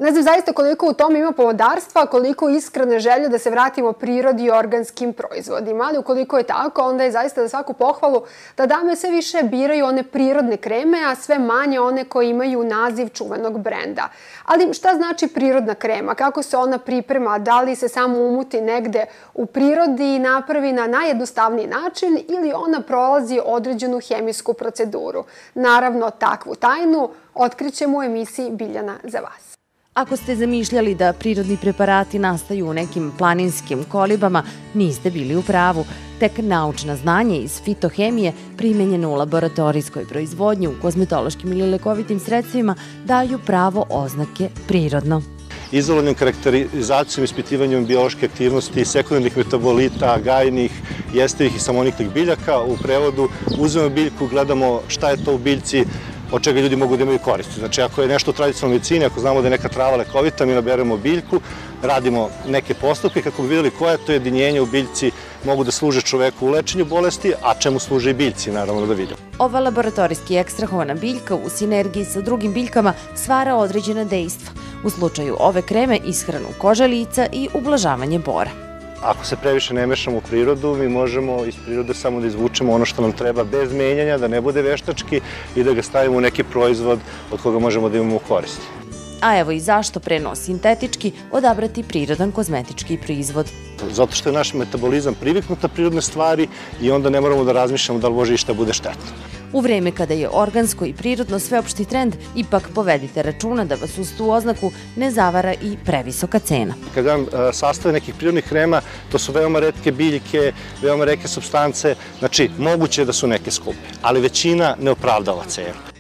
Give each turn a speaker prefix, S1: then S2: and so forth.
S1: Ne znam zaista koliko u tome ima pomodarstva, koliko iskrene želje da se vratimo prirodi i organskim proizvodima, ali ukoliko je tako, onda je zaista za svaku pohvalu da dame sve više biraju one prirodne kreme, a sve manje one koje imaju naziv čuvenog brenda. Ali šta znači prirodna krema? Kako se ona priprema? Da li se samo umuti negde u prirodi i napravi na najjednostavniji način ili ona prolazi određenu hemijsku proceduru? Naravno, takvu tajnu otkrićemo u emisiji Biljana za vas.
S2: Ako ste zamišljali da prirodni preparati nastaju u nekim planinskim kolibama, niste bili u pravu. Tek naučna znanje iz fitohemije, primenjeno u laboratorijskoj proizvodnji u kozmetološkim ili lekovitim sredstvima, daju pravo oznake prirodno.
S3: Izolovanjem karakterizacijom, ispitivanjem biološke aktivnosti, sekundarnih metabolita, gajnih, jestivih i samoniklih biljaka, u prevodu uzmemo biljku, gledamo šta je to u biljci, od čega ljudi mogu da imaju koristi. Znači, ako je nešto u tradicionalnoj medicini, ako znamo da je neka trava lekovita, mi naberemo biljku, radimo neke postupke kako bi videli koje to jedinjenje u biljci mogu da služe čoveku u lečenju bolesti, a čemu služe i biljci, naravno da vidimo.
S2: Ova laboratorijski ekstrahovana biljka u sinergiji sa drugim biljkama stvara određena dejstva. U slučaju ove kreme ishranu kože lica i ublažavanje bora.
S3: Ako se previše ne mešamo u prirodu, mi možemo iz prirode samo da izvučemo ono što nam treba bez menjanja, da ne bude veštački i da ga stavimo u neki proizvod od koga možemo da imamo koristi.
S2: A evo i zašto pre sintetički odabrati prirodan kozmetički proizvod.
S3: Zato što je naš metabolizam priviknut na prirodne stvari i onda ne moramo da razmišljamo da li može išta bude štetno.
S2: U vreme kada je organsko i prirodno sveopšti trend, ipak povedite računa da vas uz tu oznaku ne zavara i previsoka cena.
S3: Kad vam sastave nekih prirodnih krema, to su veoma retke biljke, veoma retke supstance, znači moguće je da su neke skupe, ali većina ne opravdava cenu.